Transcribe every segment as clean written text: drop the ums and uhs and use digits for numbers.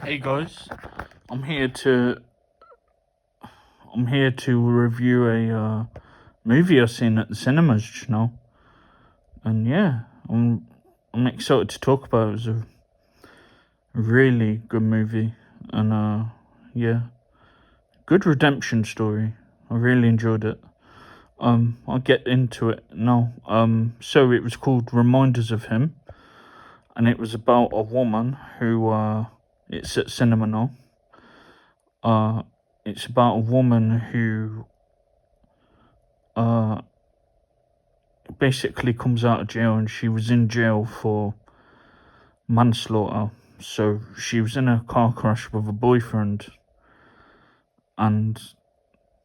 Hey guys, I'm here to review a movie I seen at the cinemas just now, and yeah, I'm excited to talk about it. It was a really good movie, and yeah, good redemption story. I really enjoyed it. I'll get into it now. So it was called Reminders of Him, and it was about a woman who it's at cinema now. It's about a woman who basically comes out of jail, and she was in jail for manslaughter. So she was in a car crash with a boyfriend, and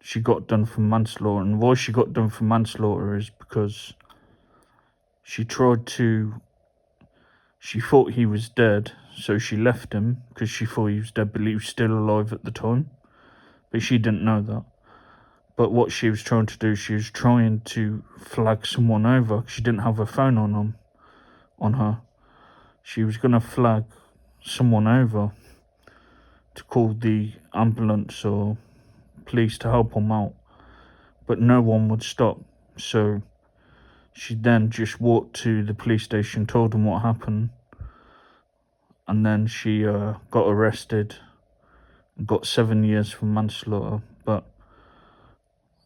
she got done for manslaughter. And why she got done for manslaughter is because she thought he was dead, so she left him because she thought he was dead, but he was still alive at the time. But she didn't know that. But what she was trying to do, she was trying to flag someone over. She didn't have her phone on her. She was going to flag someone over to call the ambulance or police to help them out, but no one would stop. So she then just walked to the police station, told them what happened, and then she got arrested and got 7 years for manslaughter. But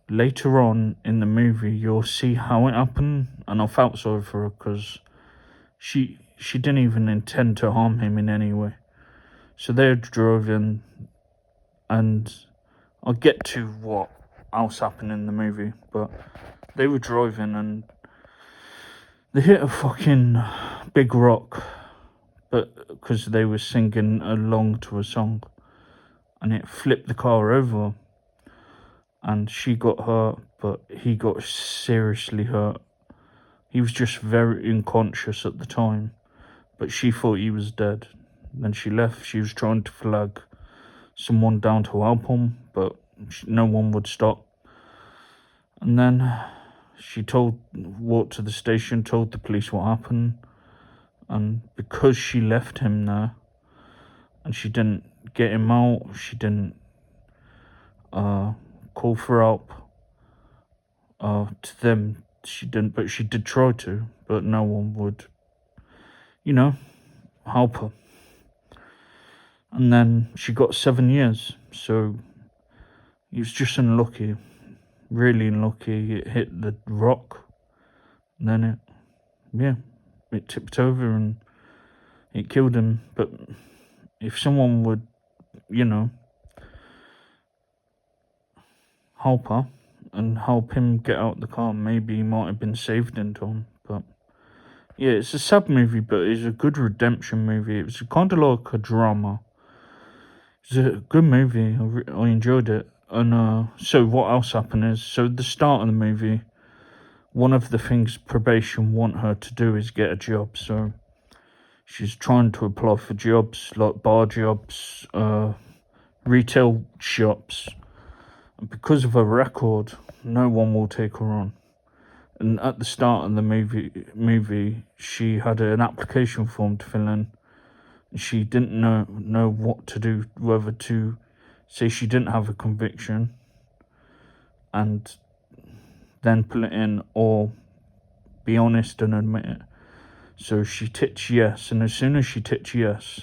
later on in the movie, you'll see how it happened, and I felt sorry for her because she didn't even intend to harm him in any way. So they're driving, and I'll get to what else happened in the movie, but they were driving and they hit a fucking big rock, but because they were singing along to a song, and it flipped the car over, and she got hurt, but he got seriously hurt. He was just very unconscious at the time, but she thought he was dead. Then she left. She was trying to flag someone down to help him, but no one would stop. And then she walked to the station, told the police what happened, and because she left him there and she didn't get him out, she didn't call for help to them. She didn't, but she did try to, but no one would, help her. And then she got 7 years, so he was just unlucky, really unlucky. It hit the rock, and then it tipped over and it killed him. But if someone would, help her and help him get out the car, maybe he might have been saved in time. But yeah, it's a sad movie, but it's a good redemption movie. It was kind of like a drama. It's a good movie. I enjoyed it. And so what else happened is, so at the start of the movie, one of the things probation want her to do is get a job. So she's trying to apply for jobs like bar jobs, retail shops. And because of her record, no one will take her on. And at the start of the movie, she had an application form to fill in. She didn't know what to do, whether to say she didn't have a conviction and then put it in, or be honest and admit it. So she ticked yes, and as soon as she ticked yes,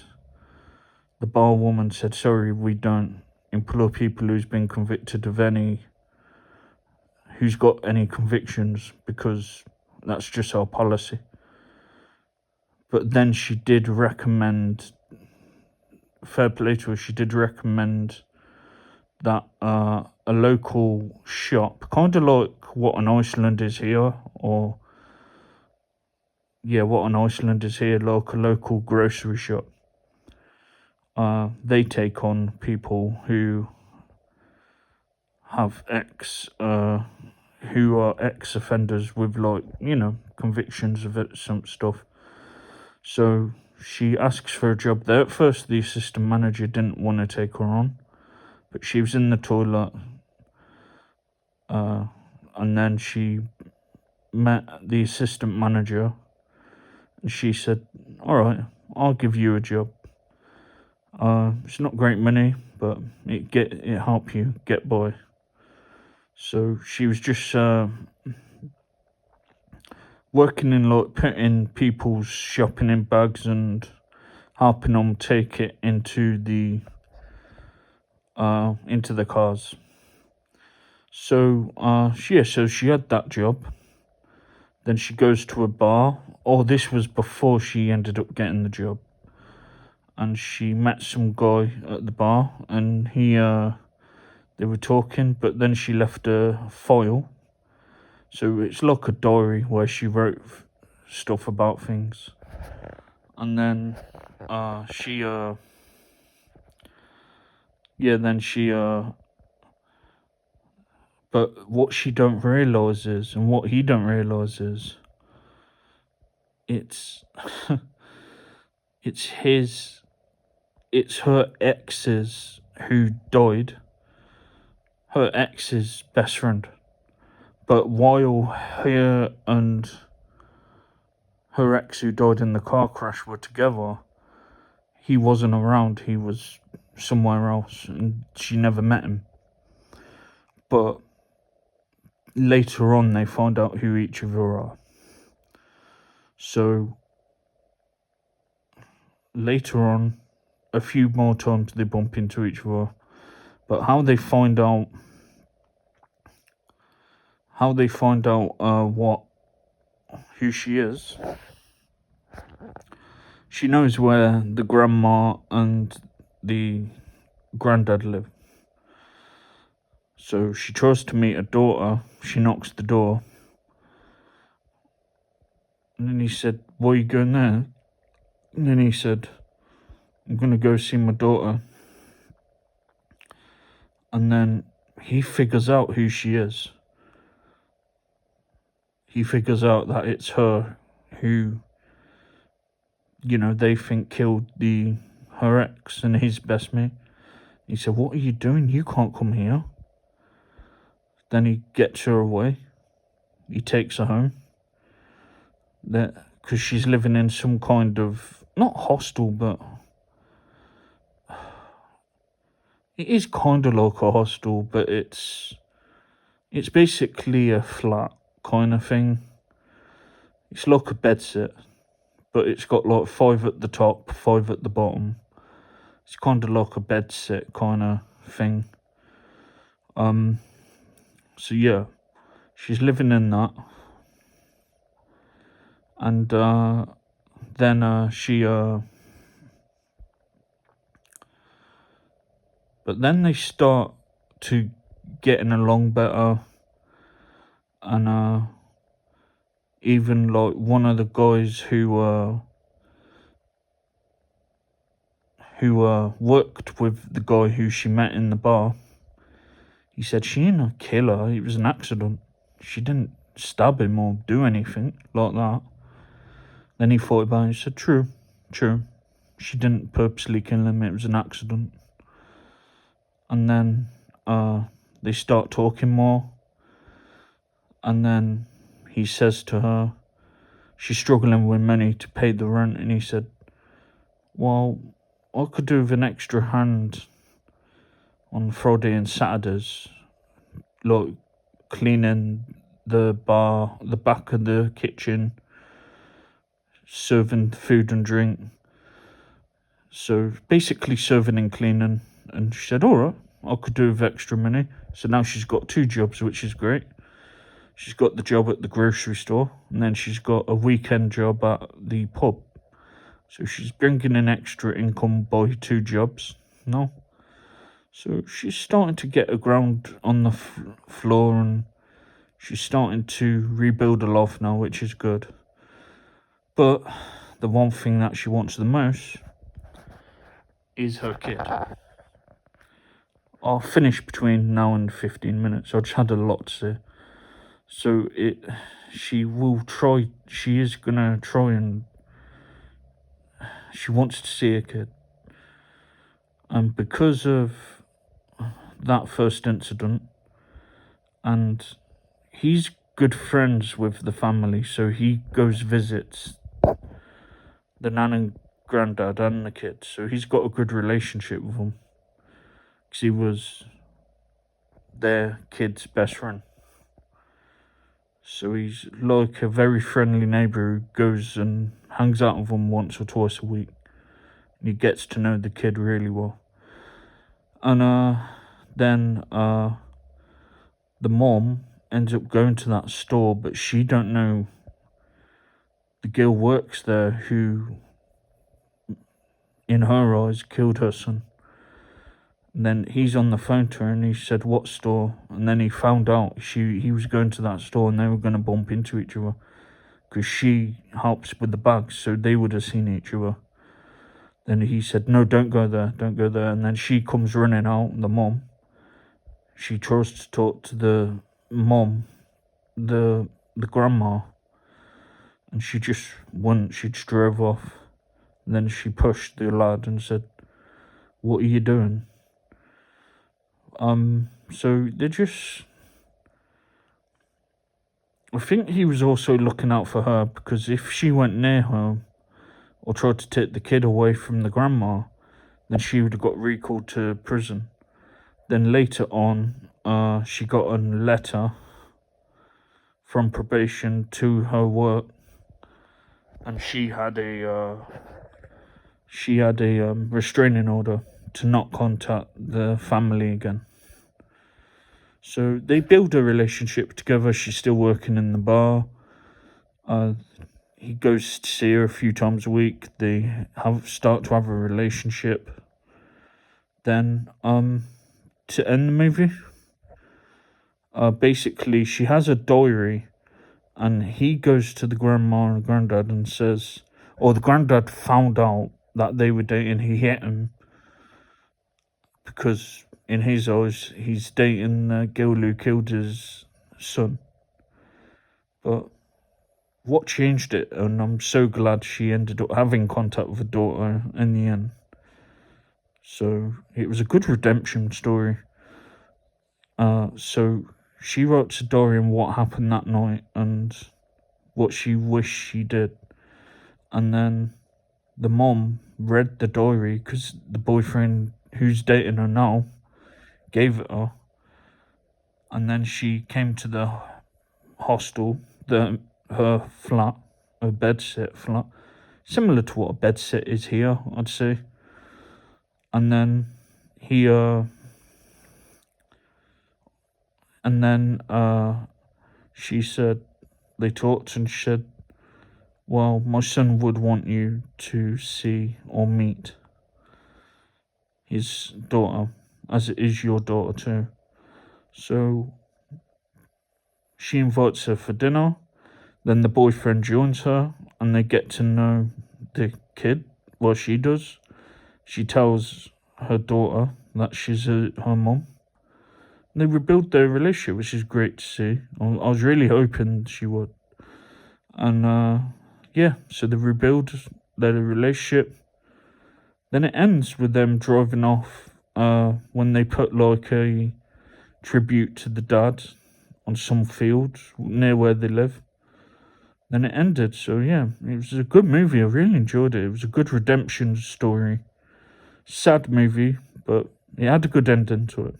the bar woman said, "Sorry, we don't employ people who's got any convictions, because that's just our policy." But then she did recommend, fair play to her, she did recommend that a local shop, kind of like what an Iceland is here, what an Iceland is here, like a local grocery shop. They take on people who have who are ex-offenders with, convictions of some stuff. So she asks for a job there. At first, the assistant manager didn't want to take her on, but she was in the toilet, and then she met the assistant manager, and she said, "All right, I'll give you a job." It's not great money, but it help you get by. So she was just working in like putting people's shopping in bags and helping them take it into the cars. So so she had that job. Then she goes to a bar. Oh, this was before she ended up getting the job. And she met some guy at the bar, and they were talking. But then she left a file, so it's like a diary where she wrote stuff about things. And then but what she don't realise is, and what he don't realise is, it's it's her ex's who died, her ex's best friend. But while her and her ex who died in the car crash were together, he wasn't around, he was somewhere else, and she never met him. But later on, they find out who each of her are. So later on, a few more times they bump into each other. But how they find out who she is, she knows where the grandma and the granddad live. So she tries to meet her daughter. She knocks the door. And then he said, "Why are you going there?" And then he said, "I'm going to go see my daughter." And then he figures out who she is. He figures out that it's her who, they think killed her ex and his best mate. He said, "What are you doing? You can't come here." Then he gets her away. He takes her home. Because she's living in some kind of, not hostel, but it is kind of like a hostel, but it's basically a flat kind of thing. It's like a bedsit, but it's got like 5 at the top, 5 at the bottom. It's kind of like a bedsit kind of thing. So yeah, she's living in that, and then but then they start to getting along better, and even like one of the guys who worked with the guy who she met in the bar, he said she ain't a killer, it was an accident. She didn't stab him or do anything like that. Then he thought about it and said, True. She didn't purposely kill him, it was an accident. And then they start talking more. And then he says to her, she's struggling with money to pay the rent, and he said, "Well, I could do with an extra hand on Friday and Saturdays, like cleaning the bar, the back of the kitchen, serving food and drink. So basically serving and cleaning." And she said, "Alright, I could do with extra money." So now she's got 2 jobs, which is great. She's got the job at the grocery store, and then she's got a weekend job at the pub. So she's bringing in extra income by 2 jobs now. So she's starting to get her ground on the floor, and she's starting to rebuild her life now, which is good. But the one thing that she wants the most is her kid. I'll finish between now and 15 minutes. I just had a lot to say. So she is gonna try, and she wants to see a kid. And because of that first incident, and he's good friends with the family, so he goes visits the nan and granddad and the kid, so he's got a good relationship with them. Because he was their kid's best friend. So he's like a very friendly neighbour who goes and hangs out with them once or twice a week. And he gets to know the kid really well. And then the mom ends up going to that store, but she don't know the girl works there who, in her eyes, killed her son. And then he's on the phone to her and he said, "What store?" And then he found out he was going to that store and they were going to bump into each other because she helps with the bags, so they would have seen each other. Then he said, "No, don't go there, don't go there." And then she comes running out, the mom. She tries to talk to the mom, the grandma, and she just wouldn't. She just drove off. And then she pushed the lad and said, "What are you doing?" So they just... I think he was also looking out for her, because if she went near her or tried to take the kid away from the grandma, then she would have got recalled to prison. Then later on, she got a letter from probation to her work, and she had a restraining order to not contact the family again. So they build a relationship together. She's still working in the bar. He goes to see her a few times a week. They start to have a relationship. Then, to end the movie, basically she has a diary, and he goes to the grandma and granddad and says, or the granddad found out that they were dating. He hit him because in his eyes he's dating the girl who killed his son. But what changed it, and I'm so glad she ended up having contact with her daughter in the end. So it was a good redemption story. So she wrote to Dorian what happened that night and what she wished she did. And then the mom read the diary because the boyfriend who's dating her now gave it her. And then she came to the hostel, her flat, her bedsit flat, similar to what a bedsit is here, I'd say. And then she said, they talked and she said, "Well, my son would want you to see or meet his daughter, as it is your daughter too." So she invites her for dinner. Then the boyfriend joins her and they get to know the kid. Well, she does. She tells her daughter that she's her mum. They rebuild their relationship, which is great to see. I was really hoping she would. And so they rebuild their relationship. Then it ends with them driving off when they put like a tribute to the dad on some field near where they live. Then it ended. So yeah, it was a good movie. I really enjoyed it. It was a good redemption story. Sad movie, but it had a good ending to it.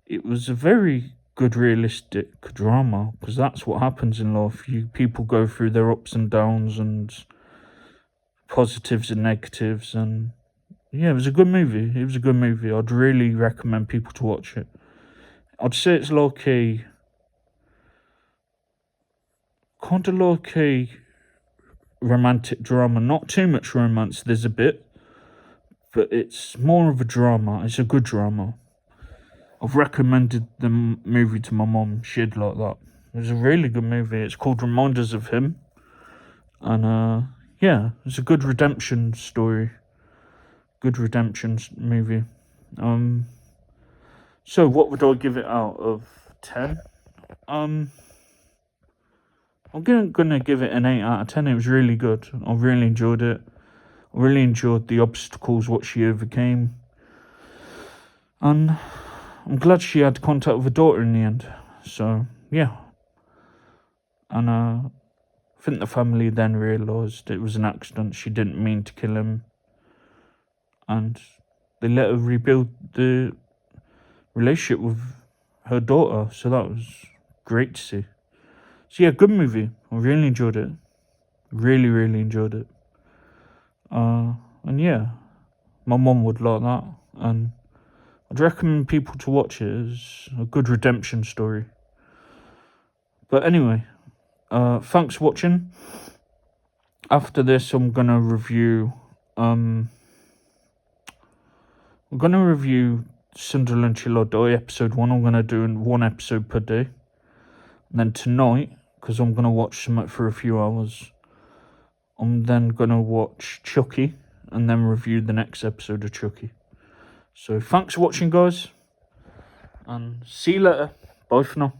It was a very good realistic drama, because that's what happens in life. People go through their ups and downs and positives and negatives, and yeah, it was a good movie. I'd really recommend people to watch it. I'd say it's like a kind of like a romantic drama. Not too much romance, there's a bit, but it's more of a drama. It's a good drama. I've recommended the movie to my mom. She'd like that. It was a really good movie. It's called Reminders of Him. And it's a good redemption story. Good redemption movie. So what would I give it out of 10? I'm gonna give it an 8 out of 10. It was really good. I really enjoyed it. I really enjoyed the obstacles, what she overcame. And I'm glad she had contact with her daughter in the end. So, yeah. And I think the family then realised it was an accident. She didn't mean to kill him. And they let her rebuild the relationship with her daughter. So that was great to see. So yeah, good movie. I really enjoyed it. Really, really enjoyed it. And yeah, my mum would like that. And I'd recommend people to watch it. It's a good redemption story. But anyway, thanks for watching. After this, I'm gonna review Sunderland Till I Die episode 1. I'm gonna do 1 episode per day. And then tonight, because I'm gonna watch something for a few hours, I'm then gonna watch Chucky and then review the next episode of Chucky. So thanks for watching, guys, and see you later. Bye for now.